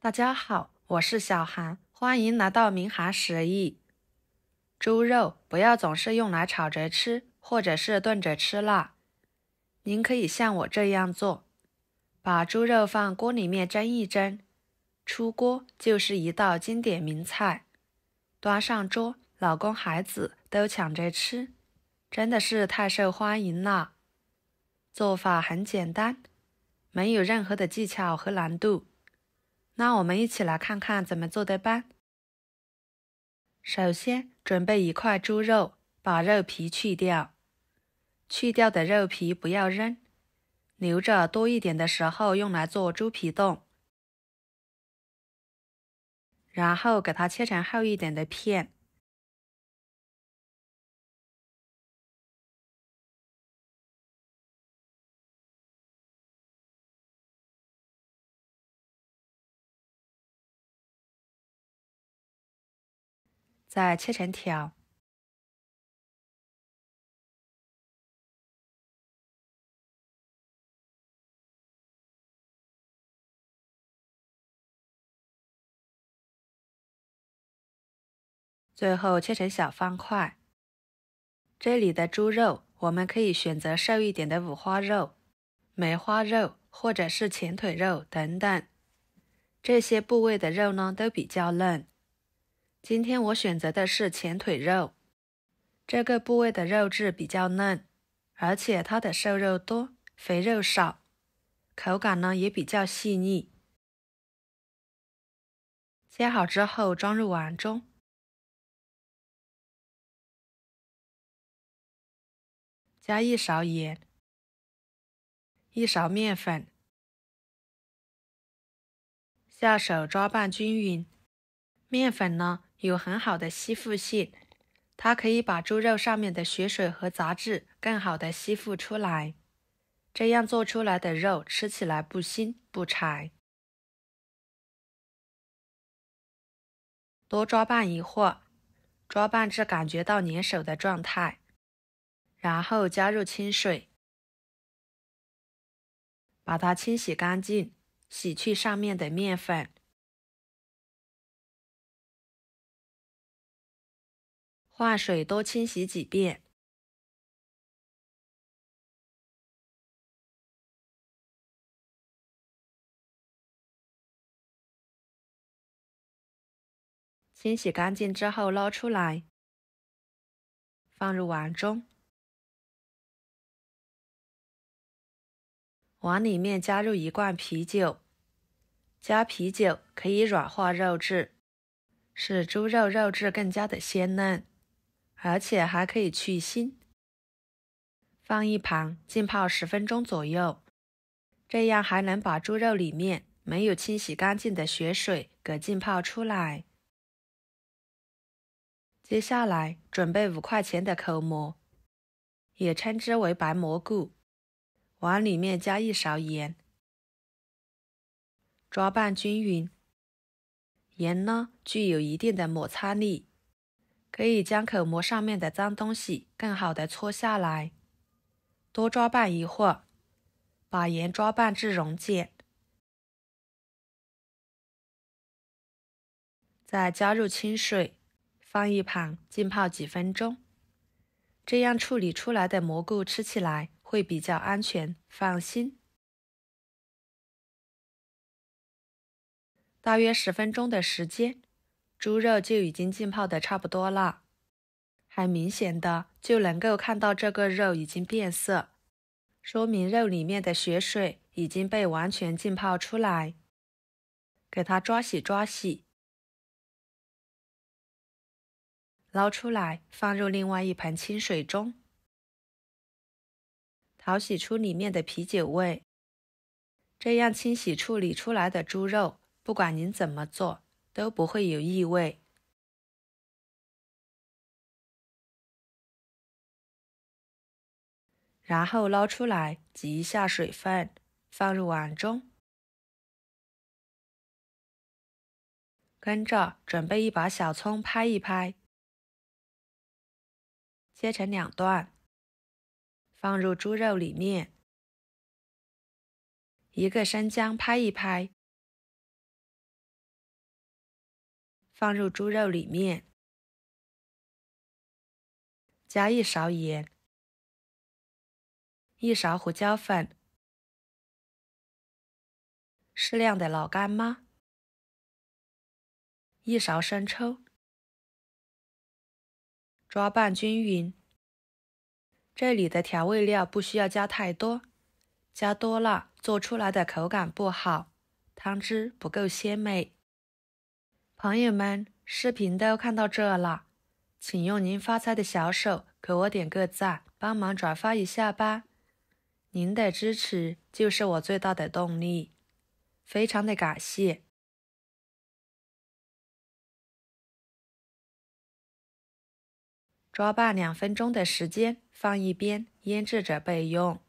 大家好，我是小韩，欢迎来到明涵食艺。猪肉不要总是用来炒着吃，或者是炖着吃啦。您可以像我这样做，把猪肉放锅里面蒸一蒸，出锅就是一道经典名菜。端上桌，老公孩子都抢着吃，真的是太受欢迎了。做法很简单，没有任何的技巧和难度。那我们一起来看看怎么做的吧。首先准备一块猪肉，把肉皮去掉。去掉的肉皮不要扔，留着多一点的时候用来做猪皮冻。然后给它切成厚一点的片。再切成条。最后切成小方块。这里的猪肉我们可以选择瘦一点的五花肉、梅花肉或者是前腿肉等等。这些部位的肉呢都比较嫩。今天我选择的是前腿肉，这个部位的肉质比较嫩，而且它的瘦肉多，肥肉少，口感呢也比较细腻。切好之后装入碗中，加1勺盐，1勺面粉，下手抓拌均匀。面粉呢有很好的吸附性，它可以把猪肉上面的血水和杂质更好的吸附出来，这样做出来的肉吃起来不腥不柴。多抓拌一会儿，抓拌至感觉到粘手的状态，然后加入清水，把它清洗干净，洗去上面的面粉。换水多清洗几遍。清洗干净之后捞出来，放入碗中。碗里面加入1罐啤酒，加啤酒可以软化肉质，使猪肉肉质更加的鲜嫩，而且还可以去腥。放一旁浸泡10分钟左右，这样还能把猪肉里面没有清洗干净的血水给浸泡出来。接下来准备5块钱的口蘑，也称之为白蘑菇，碗里面加1勺盐，抓拌均匀。盐呢具有一定的摩擦力，可以将口蘑上面的脏东西更好的搓下来。多抓拌一会儿，把盐抓拌至溶解，再加入清水，放一旁浸泡几分钟。这样处理出来的蘑菇吃起来会比较安全放心。大约10分钟的时间，猪肉就已经浸泡的差不多了。很明显的就能够看到这个肉已经变色，说明肉里面的血水已经被完全浸泡出来。给它抓洗抓洗，捞出来放入另外一盆清水中，淘洗出里面的啤酒味。这样清洗处理出来的猪肉，不管您怎么做，都不会有异味。然后捞出来挤一下水分，放入碗中。跟着准备一把小葱拍一拍，切成2段，放入猪肉里面。1个生姜拍一拍，放入猪肉里面，加1勺盐、1勺胡椒粉、适量的老干妈、1勺生抽，抓拌均匀。这里的调味料不需要加太多，加多了做出来的口感不好，汤汁不够鲜美。朋友们，视频都看到这了，请用您发财的小手给我点个赞，帮忙转发一下吧。您的支持就是我最大的动力，非常的感谢。抓拌2分钟的时间，放一边腌制着备用。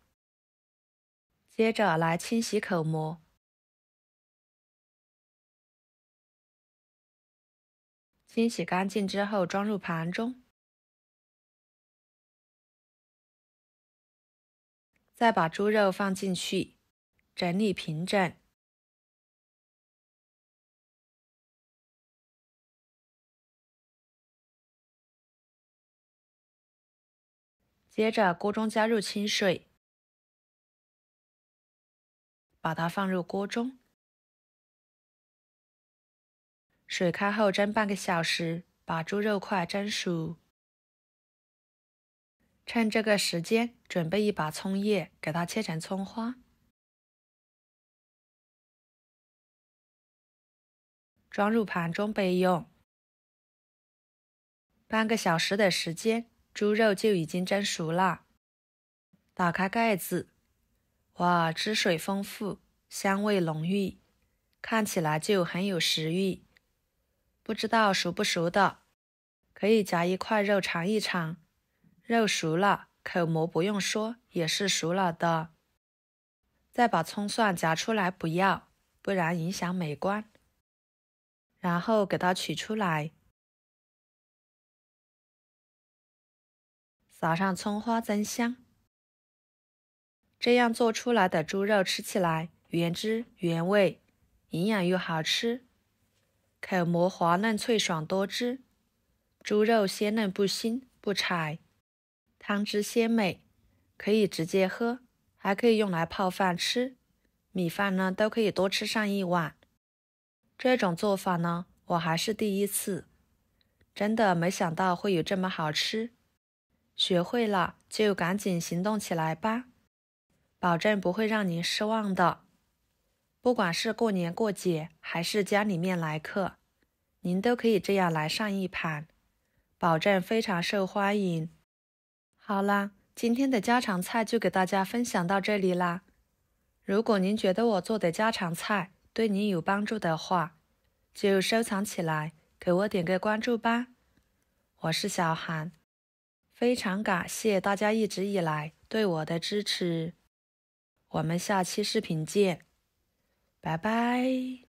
接着来清洗口膜，清洗干净之后装入盘中，再把猪肉放进去，整理平整。接着锅中加入清水，把它放入锅中，水开后蒸半个小时，把猪肉块蒸熟。趁这个时间，准备一把葱叶，给它切成葱花，装入盘中备用。半个小时的时间，猪肉就已经蒸熟了。打开盖子，哇，汁水丰富，香味浓郁，看起来就很有食欲。不知道熟不熟的，可以夹一块肉尝一尝。肉熟了，口膜不用说，也是熟了的。再把葱蒜夹出来不要，不然影响美观。然后给它取出来，撒上葱花增香。这样做出来的猪肉吃起来原汁原味，营养又好吃，口膜滑嫩脆爽多汁，猪肉鲜嫩不腥不柴，汤汁鲜美，可以直接喝，还可以用来泡饭吃，米饭呢都可以多吃上1碗。这种做法呢，我还是第一次，真的没想到会有这么好吃。学会了就赶紧行动起来吧，保证不会让您失望的。不管是过年过节还是家里面来客，您都可以这样来上一盘，保证非常受欢迎。好啦，今天的家常菜就给大家分享到这里啦。如果您觉得我做的家常菜对您有帮助的话，就收藏起来，给我点个关注吧。我是小韩，非常感谢大家一直以来对我的支持。我们下期视频见，拜拜。